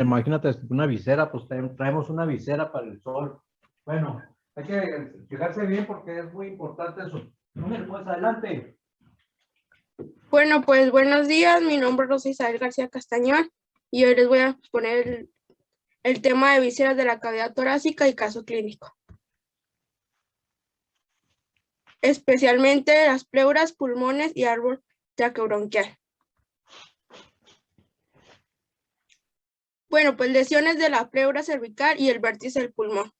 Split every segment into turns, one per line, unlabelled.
Imagínate una visera, pues traemos una visera para el sol. Bueno, hay que fijarse bien porque es muy importante eso. Número, pues adelante.
Bueno, pues buenos días, mi nombre es Rosa Isabel García Castañón y hoy les voy a exponer el tema de vísceras de la cavidad torácica y caso clínico. Especialmente las pleuras, pulmones y árbol traqueobronquial. Bueno, pues lesiones de la pleura cervical y el vértice del pulmón.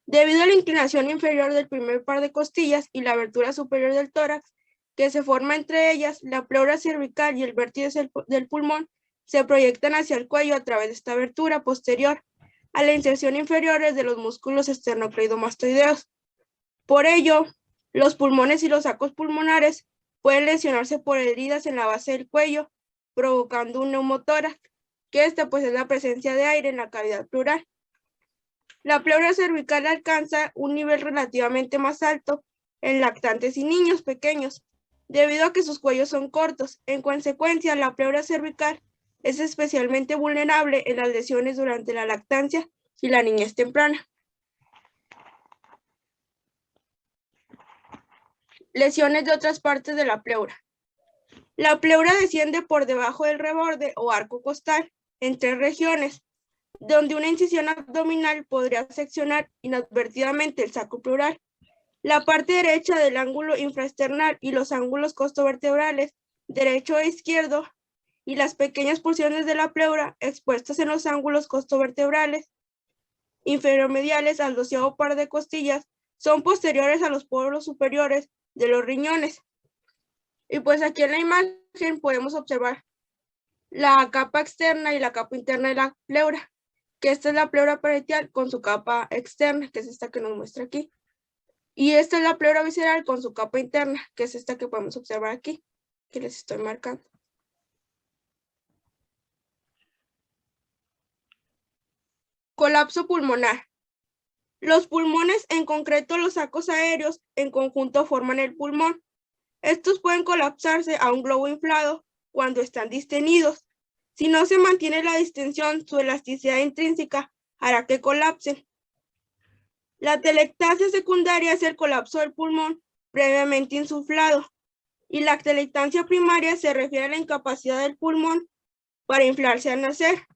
Debido a la inclinación inferior del primer par de costillas y la abertura superior del tórax, que se forma entre ellas, la pleura cervical y el vértice del pulmón se proyectan hacia el cuello a través de esta abertura posterior a la inserción inferiores de los músculos esternocleidomastoideos. Por ello, los pulmones y los sacos pulmonares pueden lesionarse por heridas en la base del cuello, provocando un neumotórax, que pues es la presencia de aire en la cavidad pleural. La pleura cervical alcanza un nivel relativamente más alto en lactantes y niños pequeños, debido a que sus cuellos son cortos. En consecuencia, la pleura cervical es especialmente vulnerable en las lesiones durante la lactancia y la niñez temprana. Lesiones de otras partes de la pleura. La pleura desciende por debajo del reborde o arco costal en 3 regiones, donde una incisión abdominal podría seccionar inadvertidamente el saco pleural. La parte derecha del ángulo infraesternal y los ángulos costovertebrales derecho e izquierdo y las pequeñas porciones de la pleura expuestas en los ángulos costovertebrales inferiormediales al 12º par de costillas son posteriores a los poros superiores de los riñones. Y pues aquí en la imagen podemos observar la capa externa y la capa interna de la pleura, que esta es la pleura parietal con su capa externa, que es esta que nos muestra aquí. Y esta es la pleura visceral con su capa interna, que es esta que podemos observar aquí, que les estoy marcando. Colapso pulmonar. Los pulmones, en concreto los sacos aéreos, en conjunto forman el pulmón. Estos pueden colapsarse a un globo inflado cuando están distenidos. Si no se mantiene la distensión, su elasticidad intrínseca hará que colapsen. La telectasia secundaria es el colapso del pulmón previamente insuflado, y la telectasia primaria se refiere a la incapacidad del pulmón para inflarse al nacer.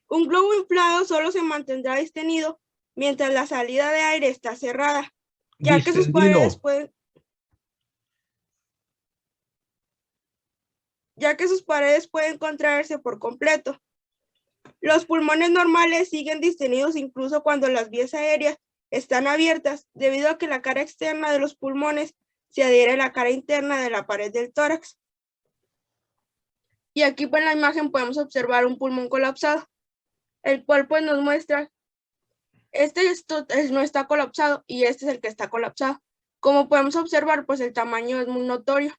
Un globo inflado solo se mantendrá distenido mientras la salida de aire está cerrada, ya que sus paredes pueden contraerse por completo. Los pulmones normales siguen distenidos incluso cuando las vías aéreas están abiertas, debido a que la cara externa de los pulmones se adhiere a la cara interna de la pared del tórax. Y aquí en la imagen podemos observar un pulmón colapsado, el cual pues nos muestra, no está colapsado y este es el que está colapsado. Como podemos observar, pues el tamaño es muy notorio.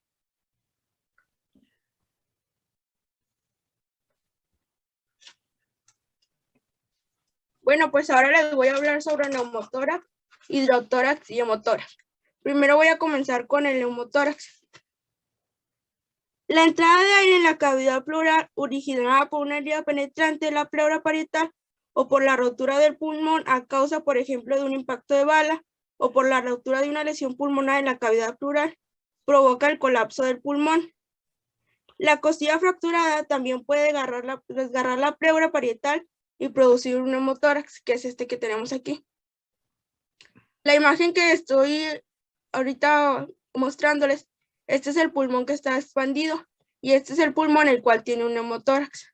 Bueno, pues ahora les voy a hablar sobre neumotórax, hidrotórax y hemotórax. Primero voy a comenzar con el neumotórax. La entrada de aire en la cavidad pleural originada por una herida penetrante de la pleura parietal o por la rotura del pulmón a causa, por ejemplo, de un impacto de bala o por la rotura de una lesión pulmonar en la cavidad pleural, provoca el colapso del pulmón. La costilla fracturada también puede desgarrar la pleura parietal y producir un neumotórax, que es este que tenemos aquí. La imagen que estoy ahorita mostrándoles, este es el pulmón que está expandido y este es el pulmón el cual tiene un neumotórax.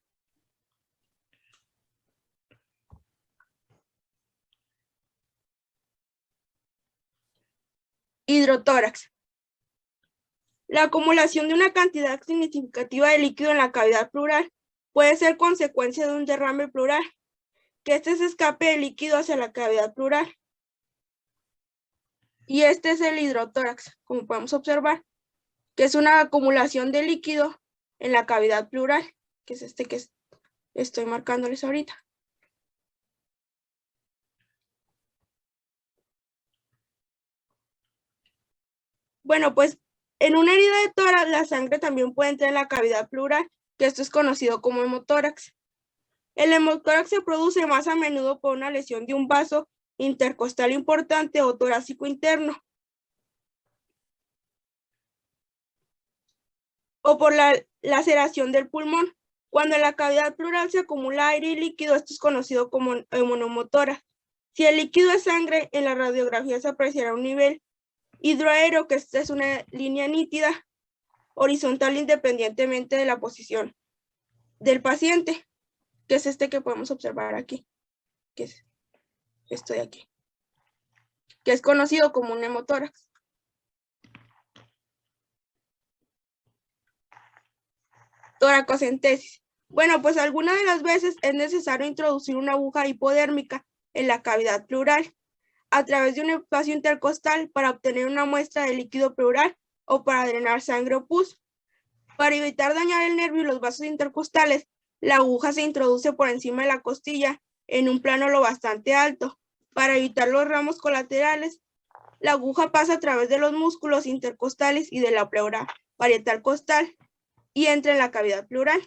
Hidrotórax. La acumulación de una cantidad significativa de líquido en la cavidad pleural puede ser consecuencia de un derrame pleural, que este se escape de líquido hacia la cavidad pleural. Y este es el hidrotórax, como podemos observar, que es una acumulación de líquido en la cavidad pleural, que es este que estoy marcándoles ahorita. Bueno, pues en una herida de tórax la sangre también puede entrar en la cavidad pleural, que esto es conocido como hemotórax. El hemotórax se produce más a menudo por una lesión de un vaso intercostal importante o torácico interno, o por la laceración del pulmón. Cuando en la cavidad pleural se acumula aire y líquido, esto es conocido como neumotórax. Si el líquido es sangre, en la radiografía se apreciará un nivel hidroaéreo, que esta es una línea nítida, horizontal, independientemente de la posición del paciente, que es este que podemos observar aquí, que es esto de aquí, que es conocido como un hemotórax. Toracocentesis. Bueno, pues algunas de las veces es necesario introducir una aguja hipodérmica en la cavidad pleural a través de un espacio intercostal para obtener una muestra de líquido pleural o para drenar sangre o pus. Para evitar dañar el nervio y los vasos intercostales, la aguja se introduce por encima de la costilla en un plano lo bastante alto. Para evitar los ramos colaterales, la aguja pasa a través de los músculos intercostales y de la pleura parietal costal y entra en la cavidad pleural.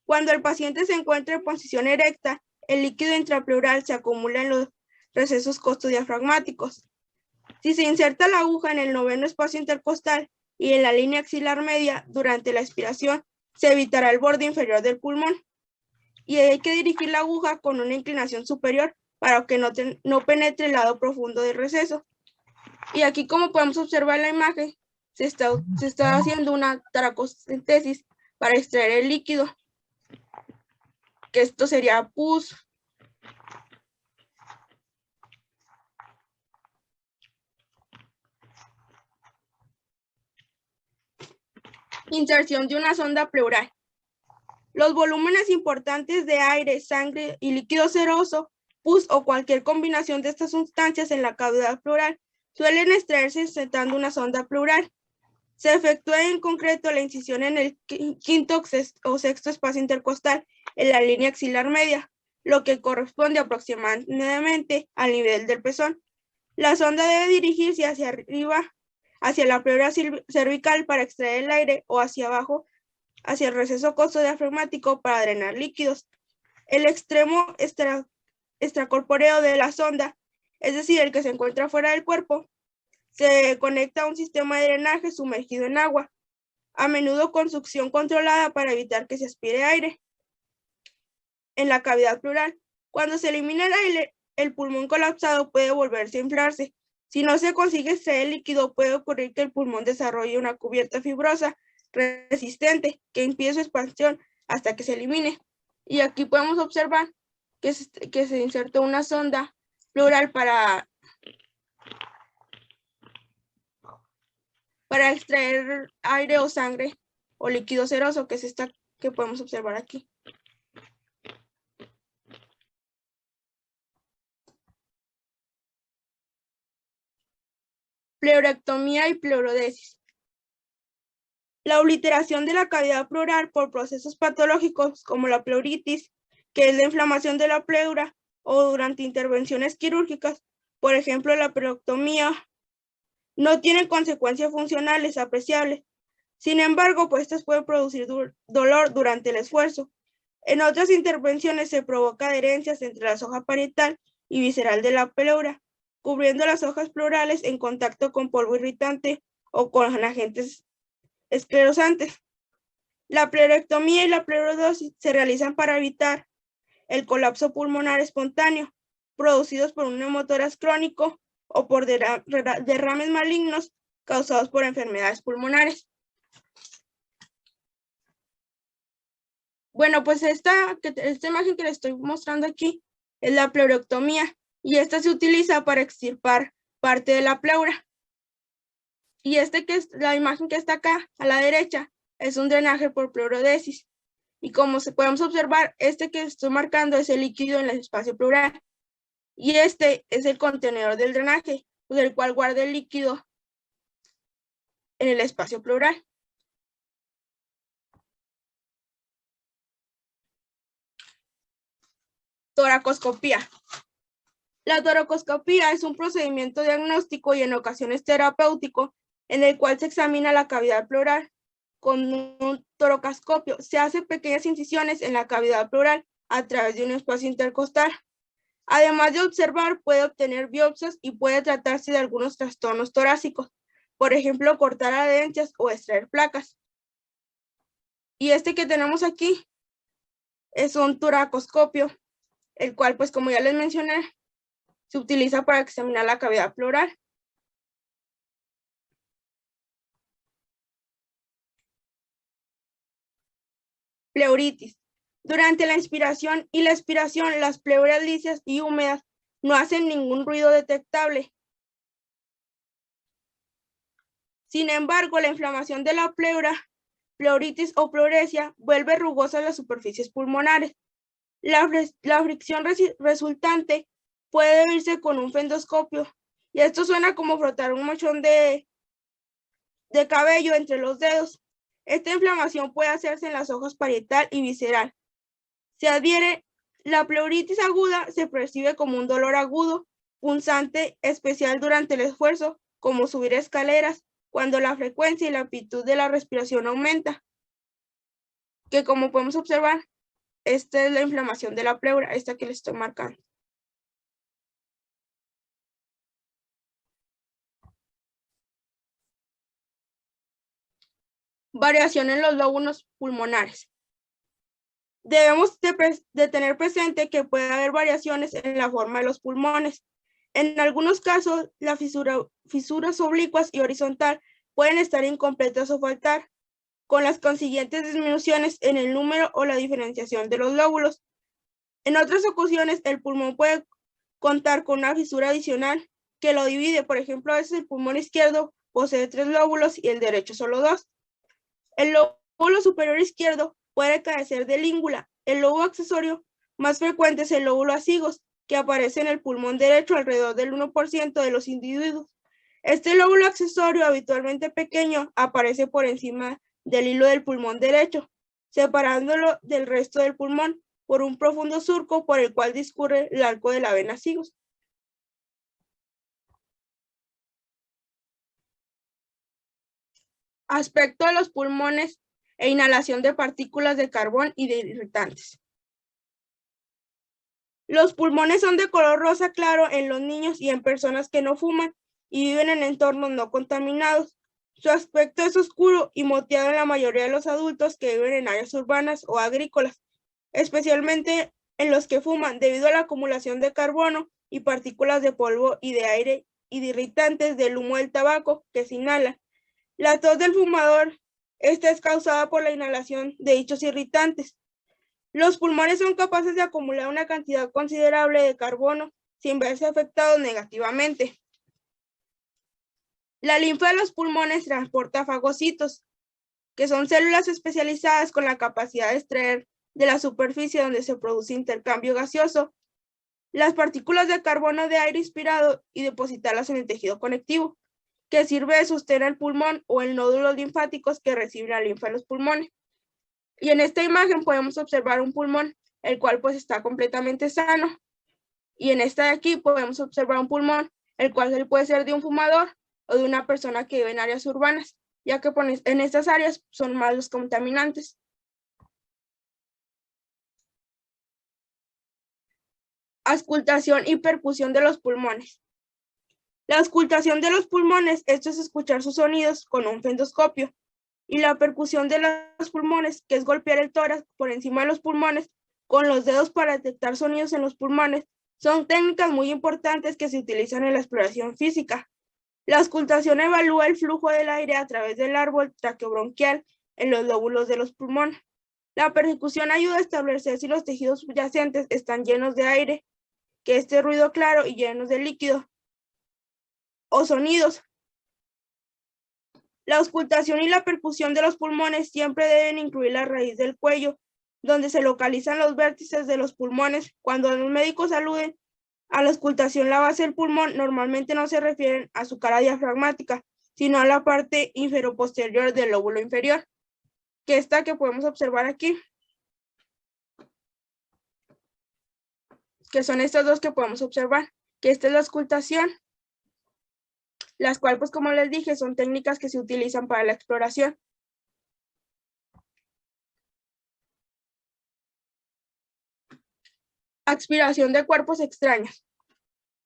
Cuando el paciente se encuentra en posición erecta, el líquido intrapleural se acumula en los recesos costodiafragmáticos. Si se inserta la aguja en el noveno espacio intercostal y en la línea axilar media durante la expiración, se evitará el borde inferior del pulmón. Y hay que dirigir la aguja con una inclinación superior para que no penetre el lado profundo del receso. Y aquí, como podemos observar en la imagen, se está haciendo una toracocentesis para extraer el líquido, que esto sería pus. Inserción de una sonda pleural. Los volúmenes importantes de aire, sangre y líquido seroso, pus o cualquier combinación de estas sustancias en la cavidad pleural suelen extraerse insertando una sonda pleural. Se efectúa en concreto la incisión en el quinto o sexto espacio intercostal en la línea axilar media, lo que corresponde aproximadamente al nivel del pezón. La sonda debe dirigirse hacia arriba, hacia la pleura cervical para extraer el aire, o hacia abajo, hacia el receso costodiafragmático para drenar líquidos. El extremo extracorpóreo de la sonda, es decir, el que se encuentra fuera del cuerpo, se conecta a un sistema de drenaje sumergido en agua, a menudo con succión controlada para evitar que se aspire aire. En la cavidad pleural, cuando se elimina el aire, el pulmón colapsado puede volverse a inflarse. Si no se consigue extraer el líquido, puede ocurrir que el pulmón desarrolle una cubierta fibrosa resistente que impide su expansión hasta que se elimine. Y aquí podemos observar que se insertó una sonda pleural para extraer aire o sangre o líquido seroso, que es esta que podemos observar aquí. Pleurectomía y pleurodesis. La obliteración de la cavidad pleural por procesos patológicos como la pleuritis, que es la inflamación de la pleura, o durante intervenciones quirúrgicas, por ejemplo la pleurectomía, no tienen consecuencias funcionales apreciables. Sin embargo, pues estas pueden producir dolor durante el esfuerzo. En otras intervenciones se provoca adherencias entre la hoja parietal y visceral de la pleura, cubriendo las hojas pleurales en contacto con polvo irritante o con agentes esclerosantes. La pleurectomía y la pleurodosis se realizan para evitar el colapso pulmonar espontáneo, producidos por un neumotórax crónico o por derrames malignos causados por enfermedades pulmonares. Bueno, pues esta imagen que les estoy mostrando aquí es la pleurectomía, y esta se utiliza para extirpar parte de la pleura. Y que es la imagen que está acá a la derecha es un drenaje por pleurodesis. Y como podemos observar, que estoy marcando es el líquido en el espacio pleural. Y este es el contenedor del drenaje, pues el cual guarda el líquido en el espacio pleural. Toracoscopía. La toracoscopía es un procedimiento diagnóstico y en ocasiones terapéutico en el cual se examina la cavidad pleural con un toracoscopio. Se hacen pequeñas incisiones en la cavidad pleural a través de un espacio intercostal. Además de observar, puede obtener biopsias y puede tratarse de algunos trastornos torácicos, por ejemplo, cortar adherencias o extraer placas. Y este que tenemos aquí es un toracoscopio, el cual, pues como ya les mencioné, se utiliza para examinar la cavidad pleural. Pleuritis. Durante la inspiración y la expiración, las pleuras lisas y húmedas no hacen ningún ruido detectable. Sin embargo, la inflamación de la pleura, pleuritis o pleuresia, vuelve rugosas las superficies pulmonares. La fricción resultante puede verse con un fendoscopio, y esto suena como frotar un mochón de cabello entre los dedos. Esta inflamación puede hacerse en las hojas parietal y visceral. Se adhiere, la pleuritis aguda se percibe como un dolor agudo, punzante, especial durante el esfuerzo, como subir escaleras, cuando la frecuencia y la amplitud de la respiración aumenta. Que como podemos observar, esta es la inflamación de la pleura, esta que les estoy marcando. Variación en los lóbulos pulmonares. Debemos de tener presente que puede haber variaciones en la forma de los pulmones. En algunos casos, las fisuras oblicuas y horizontal pueden estar incompletas o faltar, con las consiguientes disminuciones en el número o la diferenciación de los lóbulos. En otras ocasiones, el pulmón puede contar con una fisura adicional que lo divide. Por ejemplo, a veces el pulmón izquierdo posee 3 lóbulos y el derecho solo 2. El lóbulo superior izquierdo puede carecer de língula. El lóbulo accesorio más frecuente es el lóbulo acigos, que aparece en el pulmón derecho alrededor del 1% de los individuos. Este lóbulo accesorio, habitualmente pequeño, aparece por encima del hilo del pulmón derecho, separándolo del resto del pulmón por un profundo surco por el cual discurre el arco de la vena acigos. Aspecto de los pulmones e inhalación de partículas de carbón y de irritantes. Los pulmones son de color rosa claro en los niños y en personas que no fuman y viven en entornos no contaminados. Su aspecto es oscuro y moteado en la mayoría de los adultos que viven en áreas urbanas o agrícolas, especialmente en los que fuman, debido a la acumulación de carbono y partículas de polvo y de aire y de irritantes del humo del tabaco que se inhala. La tos del fumador, esta es causada por la inhalación de dichos irritantes. Los pulmones son capaces de acumular una cantidad considerable de carbono sin verse afectados negativamente. La linfa de los pulmones transporta fagocitos, que son células especializadas con la capacidad de extraer de la superficie donde se produce intercambio gaseoso las partículas de carbono de aire inspirado y depositarlas en el tejido conectivo, que sirve de sostén al pulmón o el nódulos linfáticos que reciben la linfa de los pulmones. Y en esta imagen podemos observar un pulmón, el cual pues está completamente sano. Y en esta de aquí podemos observar un pulmón, el cual puede ser de un fumador o de una persona que vive en áreas urbanas, ya que en estas áreas son más los contaminantes. Auscultación y percusión de los pulmones. La auscultación de los pulmones, esto es escuchar sus sonidos con un fendoscopio, y la percusión de los pulmones, que es golpear el tórax por encima de los pulmones con los dedos para detectar sonidos en los pulmones, son técnicas muy importantes que se utilizan en la exploración física. La auscultación evalúa el flujo del aire a través del árbol traqueobronquial en los lóbulos de los pulmones. La percusión ayuda a establecer si los tejidos subyacentes están llenos de aire, que esté ruido claro y llenos de líquido o sonidos. La auscultación y la percusión de los pulmones siempre deben incluir la raíz del cuello, donde se localizan los vértices de los pulmones. Cuando los médicos aluden a la auscultación la base del pulmón, normalmente no se refieren a su cara diafragmática, sino a la parte inferoposterior del lóbulo inferior, que esta que podemos observar aquí, que son estas dos que podemos observar, que esta es la auscultación, las cuales, pues como les dije, son técnicas que se utilizan para la exploración. Aspiración de cuerpos extraños.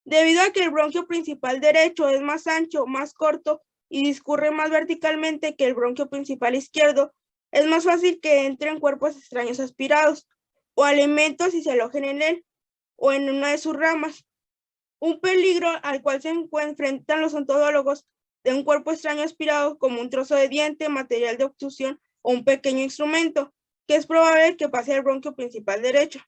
Debido a que el bronquio principal derecho es más ancho, más corto y discurre más verticalmente que el bronquio principal izquierdo, es más fácil que entren cuerpos extraños aspirados o alimentos y se alojen en él o en una de sus ramas. Un peligro al cual se enfrentan los odontólogos de un cuerpo extraño aspirado como un trozo de diente, material de obstrucción o un pequeño instrumento, que es probable que pase al bronquio principal derecho.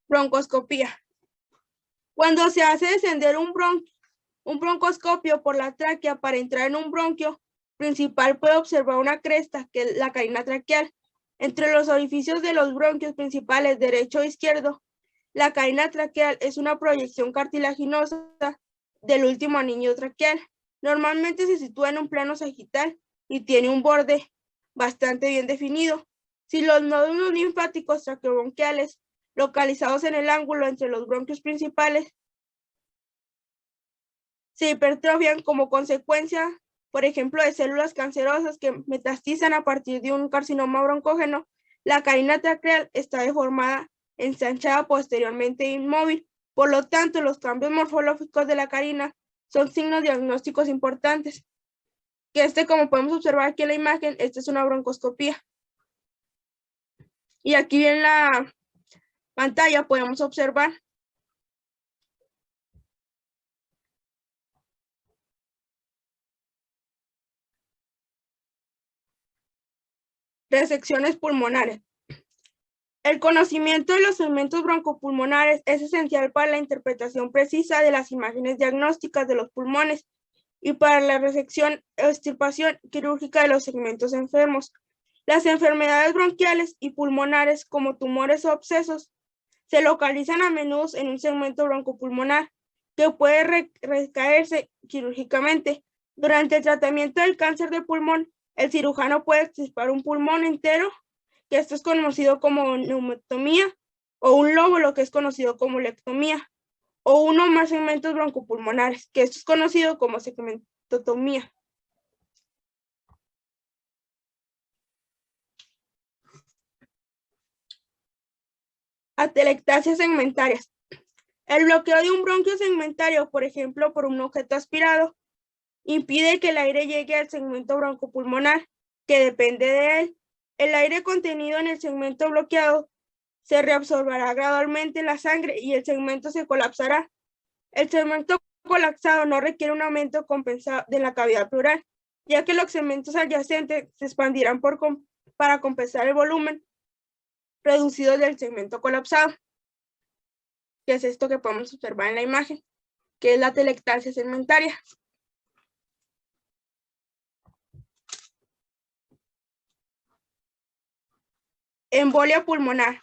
Broncoscopía. Cuando se hace descender un broncoscopio por la tráquea para entrar en un bronquio principal, puede observar una cresta, que es la carina traqueal. Entre los orificios de los bronquios principales derecho e izquierdo, la carina traqueal es una proyección cartilaginosa del último anillo traqueal. Normalmente se sitúa en un plano sagital y tiene un borde bastante bien definido. Si los nódulos linfáticos traqueobronquiales localizados en el ángulo entre los bronquios principales se hipertrofian como consecuencia, por ejemplo, de células cancerosas que metastizan a partir de un carcinoma broncógeno, la carina traqueal está deformada, ensanchada, posteriormente inmóvil. Por lo tanto, los cambios morfológicos de la carina son signos diagnósticos importantes. Que como podemos observar aquí en la imagen, esta es una broncoscopía. Y aquí en la pantalla podemos observar resecciones pulmonares. El conocimiento de los segmentos broncopulmonares es esencial para la interpretación precisa de las imágenes diagnósticas de los pulmones y para la resección o extirpación quirúrgica de los segmentos enfermos. Las enfermedades bronquiales y pulmonares, como tumores o abscesos, se localizan a menudo en un segmento broncopulmonar que puede recaerse quirúrgicamente. Durante el tratamiento del cáncer de pulmón, el cirujano puede extirpar un pulmón entero, que esto es conocido como neumectomía, o un lóbulo, que es conocido como lectomía, o uno o más segmentos broncopulmonares, que esto es conocido como segmentotomía. Atelectasias segmentarias. El bloqueo de un bronquio segmentario, por ejemplo, por un objeto aspirado, impide que el aire llegue al segmento broncopulmonar, que depende de él. El aire contenido en el segmento bloqueado se reabsorberá gradualmente en la sangre y el segmento se colapsará. El segmento colapsado no requiere un aumento compensado de la cavidad pleural, ya que los segmentos adyacentes se expandirán para compensar el volumen reducido del segmento colapsado, que es esto que podemos observar en la imagen, que es la atelectasia segmentaria. Embolia pulmonar.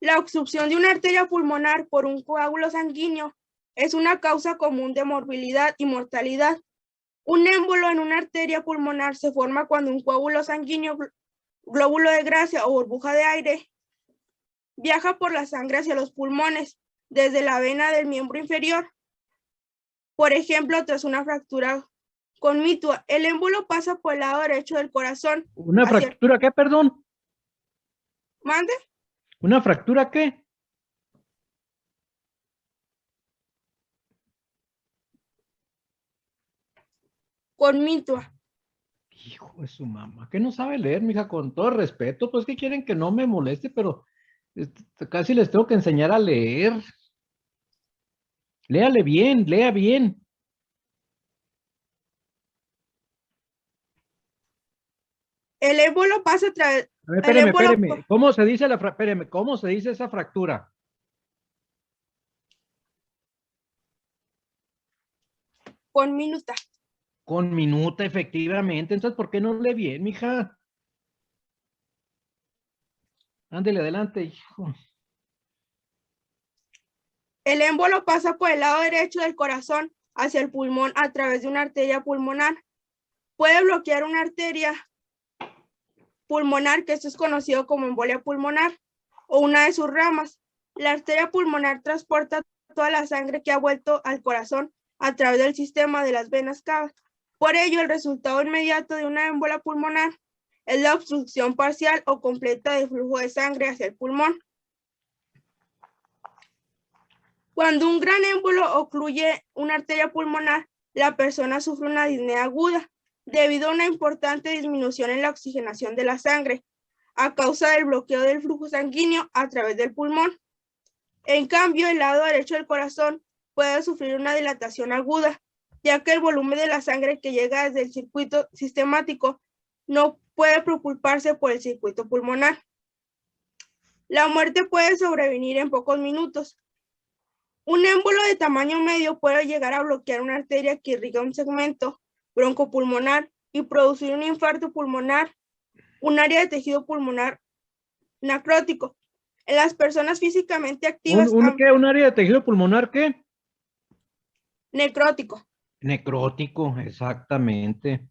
La obstrucción de una arteria pulmonar por un coágulo sanguíneo es una causa común de morbilidad y mortalidad. Un émbolo en una arteria pulmonar se forma cuando un coágulo sanguíneo, glóbulo de grasa o burbuja de aire viaja por la sangre hacia los pulmones desde la vena del miembro inferior. Por ejemplo, tras una fractura conmitua, el émbolo pasa por el lado derecho del corazón.
¿Una fractura qué, perdón?
¿Mande?
¿Una fractura qué?
Conmitua.
Hijo de su mamá, que no sabe leer, mija, con todo respeto, pues que quieren que no me moleste, pero casi les tengo que enseñar a leer. Léale bien, lea bien.
El émbolo pasa a través.
A ver, espéreme. ¿Cómo se dice ¿cómo se dice esa fractura?
Conminuta.
Conminuta, efectivamente. Entonces, ¿por qué no lee bien, mija? Ándele, adelante, hijo.
El émbolo pasa por el lado derecho del corazón hacia el pulmón a través de una arteria pulmonar. Puede bloquear una arteria pulmonar, que esto es conocido como embolia pulmonar, o una de sus ramas. La arteria pulmonar transporta toda la sangre que ha vuelto al corazón a través del sistema de las venas cavas Por ello, el resultado inmediato de una émbola pulmonar es la obstrucción parcial o completa del flujo de sangre hacia el pulmón. Cuando un gran émbolo ocluye una arteria pulmonar, la persona sufre una disnea aguda debido a una importante disminución en la oxigenación de la sangre a causa del bloqueo del flujo sanguíneo a través del pulmón. En cambio, el lado derecho del corazón puede sufrir una dilatación aguda, ya que el volumen de la sangre que llega desde el circuito sistemático no puede propulsarse por el circuito pulmonar. La muerte puede sobrevenir en pocos minutos. Un émbolo de tamaño medio puede llegar a bloquear una arteria que irriga un segmento broncopulmonar y producir un infarto pulmonar, un área de tejido pulmonar necrótico. En las personas físicamente activas.
¿Un área de tejido pulmonar qué?
Necrótico.
Necrótico, exactamente.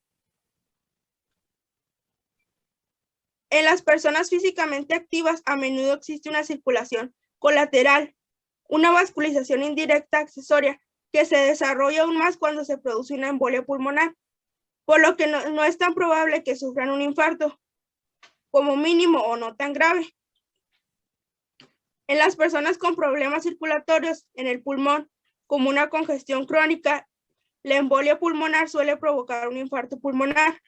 En las personas físicamente activas a menudo existe una circulación colateral, una vascularización indirecta accesoria que se desarrolla aún más cuando se produce una embolia pulmonar, por lo que no es tan probable que sufran un infarto, como mínimo o no tan grave. En las personas con problemas circulatorios en el pulmón, como una congestión crónica, la embolia pulmonar suele provocar un infarto pulmonar.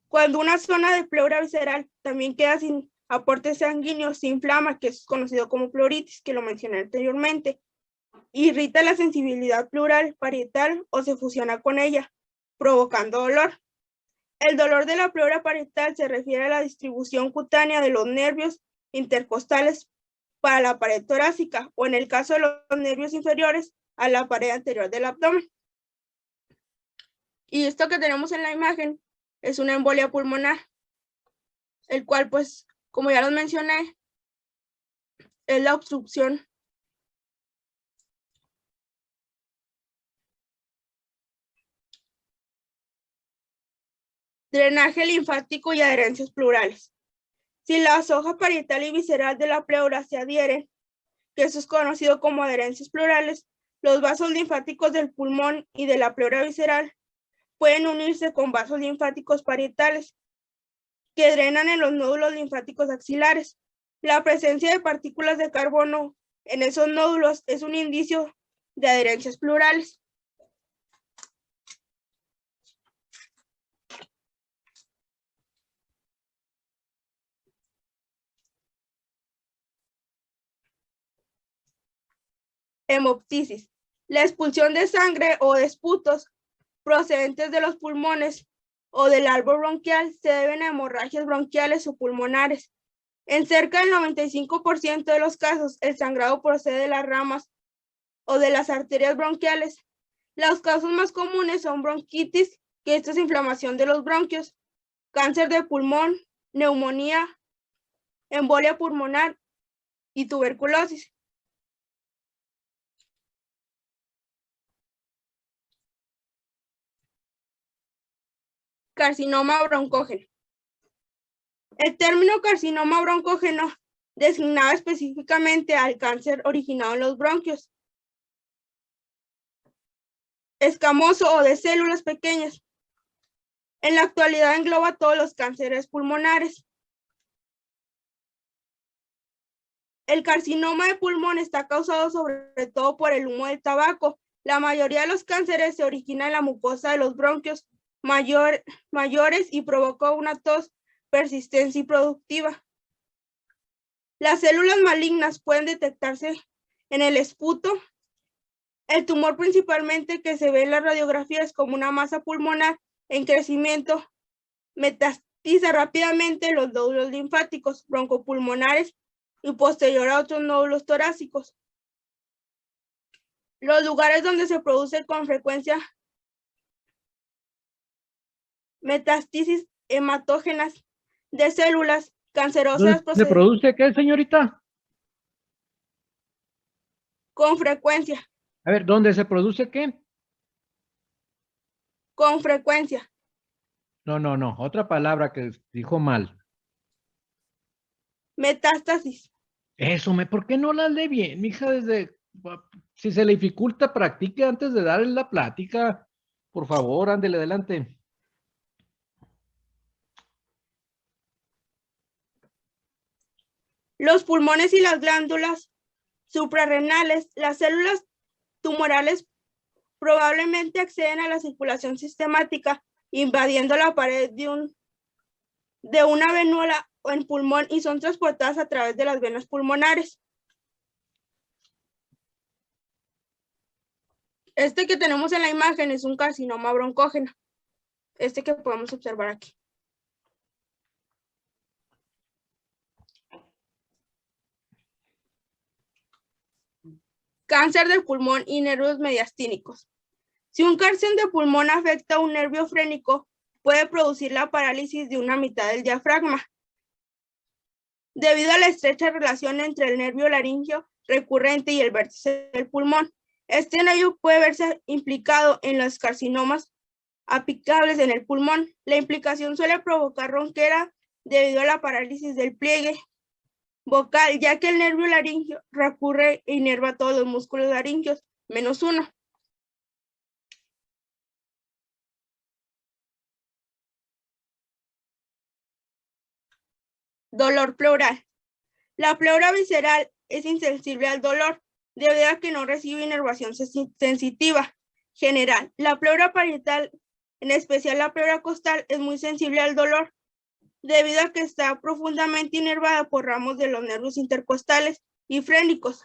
Cuando una zona de pleura visceral también queda sin aporte sanguíneo, se inflama, que es conocido como pleuritis, que lo mencioné anteriormente, irrita la sensibilidad pleural parietal o se fusiona con ella, provocando dolor. El dolor de la pleura parietal se refiere a la distribución cutánea de los nervios intercostales para la pared torácica, o en el caso de los nervios inferiores, a la pared anterior del abdomen. Y esto que tenemos en la imagen es una embolia pulmonar, el cual, pues, como ya los mencioné, es la obstrucción drenaje linfático y adherencias pleurales. Si las hojas parietal y visceral de la pleura se adhieren, que eso es conocido como adherencias pleurales, los vasos linfáticos del pulmón y de la pleura visceral pueden unirse con vasos linfáticos parietales que drenan en los nódulos linfáticos axilares. La presencia de partículas de carbono en esos nódulos es un indicio de adherencias pleurales. Hemoptisis. La expulsión de sangre o de esputos procedentes de los pulmones o del árbol bronquial se deben a hemorragias bronquiales o pulmonares. En cerca del 95% de los casos, el sangrado procede de las ramas o de las arterias bronquiales. Los casos más comunes son bronquitis, que esto es inflamación de los bronquios, cáncer de pulmón, neumonía, embolia pulmonar y tuberculosis. Carcinoma broncógeno. El término carcinoma broncógeno designaba específicamente al cáncer originado en los bronquios, escamoso o de células pequeñas. En la actualidad engloba todos los cánceres pulmonares. El carcinoma de pulmón está causado sobre todo por el humo del tabaco. La mayoría de los cánceres se origina en la mucosa de los bronquios mayores y provoca una tos persistente y productiva. Las células malignas pueden detectarse en el esputo. El tumor principalmente que se ve en la radiografía es como una masa pulmonar en crecimiento. Metastiza rápidamente los nódulos linfáticos broncopulmonares y posterior a otros nódulos torácicos. Los lugares donde se produce con frecuencia metástasis hematógenas de células cancerosas.
¿Se produce qué, señorita?
Con frecuencia.
A ver, ¿dónde se produce qué?
Con frecuencia.
No, otra palabra que dijo mal.
Metástasis.
Eso, ¿por qué no la lee bien, mija? Si se le dificulta, practique antes de darle la plática. Por favor, ándele adelante.
Los pulmones y las glándulas suprarrenales, las células tumorales probablemente acceden a la circulación sistemática, invadiendo la pared de una venula o en pulmón y son transportadas a través de las venas pulmonares. Este que tenemos en la imagen es un carcinoma broncógeno, este que podemos observar aquí. Cáncer de pulmón y nervios mediastínicos. Si un cáncer de pulmón afecta a un nervio frénico, puede producir la parálisis de una mitad del diafragma. Debido a la estrecha relación entre el nervio laríngeo recurrente y el vértice del pulmón, este nervio puede verse implicado en los carcinomas apicables en el pulmón. La implicación suele provocar ronquera debido a la parálisis del pliegue vocal, ya que el nervio laríngeo recurre e inerva todos los músculos laringeos, menos uno. Dolor pleural. La pleura visceral es insensible al dolor debido a que no recibe inervación sensitiva general. La pleura parietal, en especial la pleura costal, es muy sensible al dolor debido a que está profundamente inervada por ramos de los nervios intercostales y frénicos.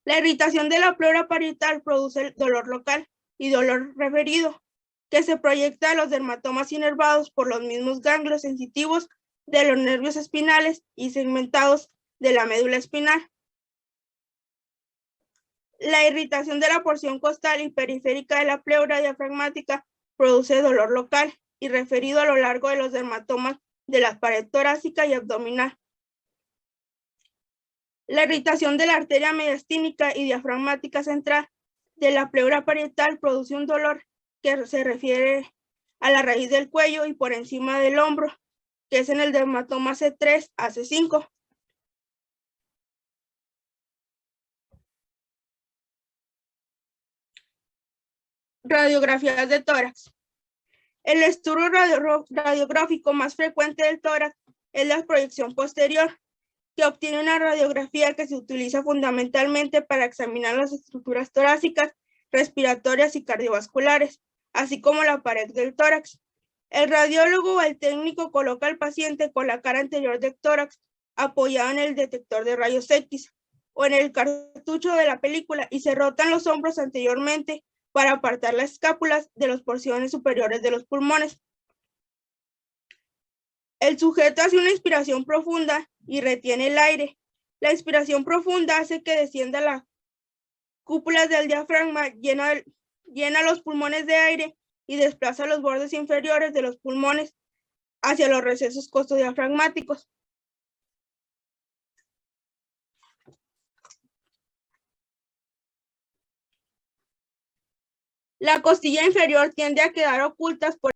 La irritación de la pleura parietal produce dolor local y dolor referido, que se proyecta a los dermatomas inervados por los mismos ganglios sensitivos de los nervios espinales y segmentados de la médula espinal. La irritación de la porción costal y periférica de la pleura diafragmática produce dolor local y referido a lo largo de los dermatomas de la pared torácica y abdominal. La irritación de la arteria mediastínica y diafragmática central de la pleura parietal produce un dolor que se refiere a la raíz del cuello y por encima del hombro, que es en el dermatoma C3 a C5. Radiografías de tórax. El estudio radiográfico más frecuente del tórax es la proyección posterior, que obtiene una radiografía que se utiliza fundamentalmente para examinar las estructuras torácicas, respiratorias y cardiovasculares, así como la pared del tórax. El radiólogo o el técnico coloca al paciente con la cara anterior del tórax apoyado en el detector de rayos X o en el cartucho de la película y se rotan los hombros anteriormente para apartar las escápulas de las porciones superiores de los pulmones. El sujeto hace una inspiración profunda y retiene el aire. La inspiración profunda hace que descienda las cúpulas del diafragma, llena los pulmones de aire y desplaza los bordes inferiores de los pulmones hacia los recesos costodiafragmáticos. La costilla inferior tiende a quedar oculta por